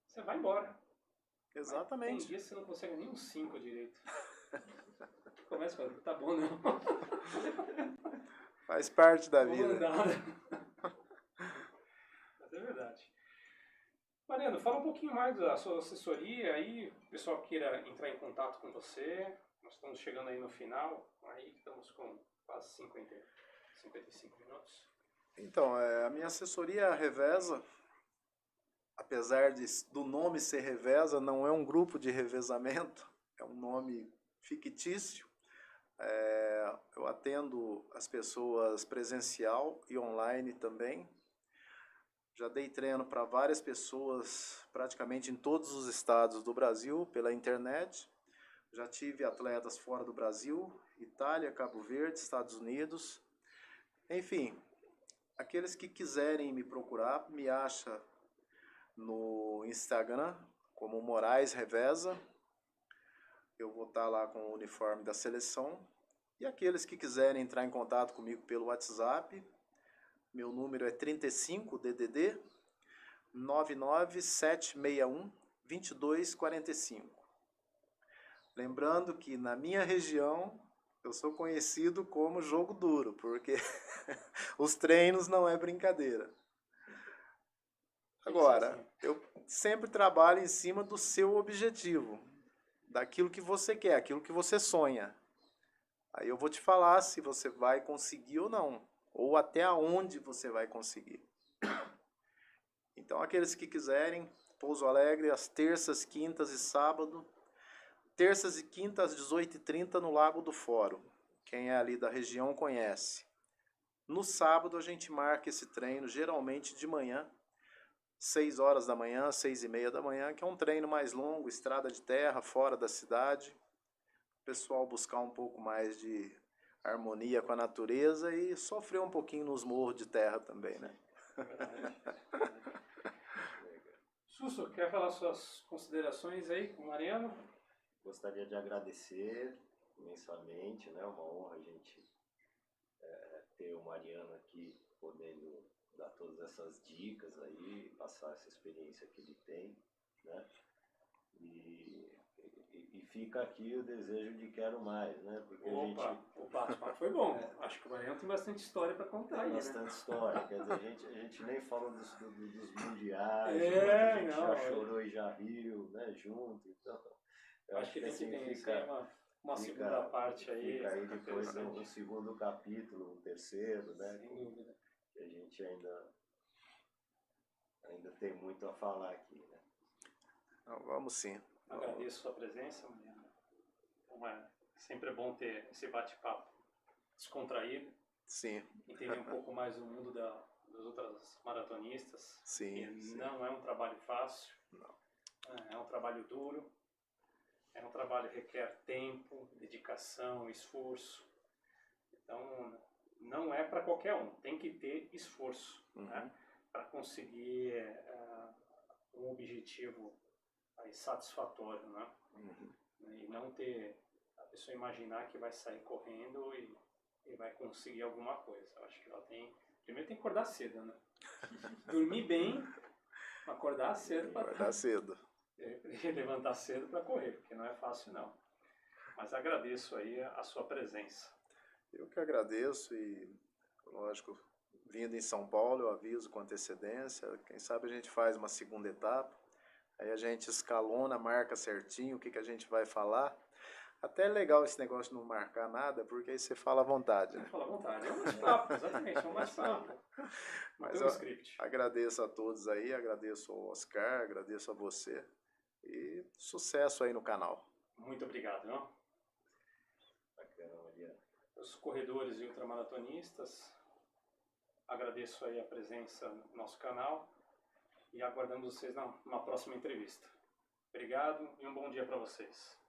você vai embora. Exatamente. Tem dias que você não consegue nem um 5 direito. Começa falando, tá bom não. Faz parte da Vou vida. andar. Mas é verdade. Mariano, fala um pouquinho mais da sua assessoria aí, o pessoal queira entrar em contato com você. Nós estamos chegando aí no final, aí estamos com quase 55 minutos. Então, a minha assessoria reveza, apesar do nome ser reveza, não é um grupo de revezamento, é um nome fictício. Eu atendo as pessoas presencial e online também. Já dei treino para várias pessoas, praticamente em todos os estados do Brasil, pela internet. Já tive atletas fora do Brasil, Itália, Cabo Verde, Estados Unidos. Enfim, aqueles que quiserem me procurar, me acha no Instagram como Moraes Reveza. Eu vou estar lá com o uniforme da seleção. E aqueles que quiserem entrar em contato comigo pelo WhatsApp, meu número é 35 DDD 99761 2245. Lembrando que na minha região eu sou conhecido como jogo duro, porque os treinos não é brincadeira. Agora, eu sempre trabalho em cima do seu objetivo, daquilo que você quer, aquilo que você sonha. Aí eu vou te falar se você vai conseguir ou não, ou até aonde você vai conseguir. Então, aqueles que quiserem, Pouso Alegre, às terças, quintas e sábado. Terças e quintas, às 18h30, no Lago do Fórum. Quem é ali da região conhece. No sábado, a gente marca esse treino, geralmente de manhã, 6 horas da manhã, 6h30 da manhã, que é um treino mais longo, estrada de terra, fora da cidade. O pessoal buscar um pouco mais de harmonia com a natureza e sofrer um pouquinho nos morros de terra também, né? Legal. Susso, quer falar suas considerações aí com o Mariano? Gostaria de agradecer imensamente, né? Uma honra a gente ter o Mariano aqui, podendo dar todas essas dicas aí, passar essa experiência que ele tem, né? E fica aqui o desejo de quero mais, né? Porque O bate-papo foi bom. Acho que o Mariano tem bastante história para contar aí, bastante né? história. Quer dizer, a gente nem falou dos mundiais, É, a gente não, já chorou e já riu, né? Junto, então... Eu acho que tem assim, que ter fica uma segunda parte aí. Fica aí depois um segundo capítulo, um terceiro, né? Sem dúvida. Que a gente ainda tem muito a falar aqui, né? Então, vamos sim. Agradeço a sua presença, Mariano. Sempre é bom ter esse bate-papo descontraído. Sim. Entender um pouco mais do mundo das outras maratonistas. Sim, sim. Não é um trabalho fácil. Não. É um trabalho duro. É um trabalho que requer tempo, dedicação, esforço. Então, não é para qualquer um. Tem que ter esforço, né, para conseguir um objetivo aí satisfatório, né? E não ter a pessoa imaginar que vai sair correndo e vai conseguir alguma coisa. Eu acho que ela primeiro tem que acordar cedo, né? Dormir bem, acordar cedo para Acordar cedo. E levantar cedo para correr, porque não é fácil não. Mas agradeço aí a sua presença. Eu que agradeço e, lógico, vindo em São Paulo, eu aviso com antecedência. Quem sabe a gente faz uma segunda etapa. Aí a gente escalona, marca certinho o que a gente vai falar. Até é legal esse negócio de não marcar nada, porque aí você fala à vontade, né? Fala à vontade. É um bate-papo, exatamente, é um bate-papo. Mas eu script. Agradeço a todos aí, agradeço ao Oscar, agradeço a você. E sucesso aí no canal. Muito obrigado, não? Bacana, Mariano. Os corredores e ultramaratonistas, agradeço aí a presença no nosso canal e aguardamos vocês numa próxima entrevista. Obrigado e um bom dia para vocês.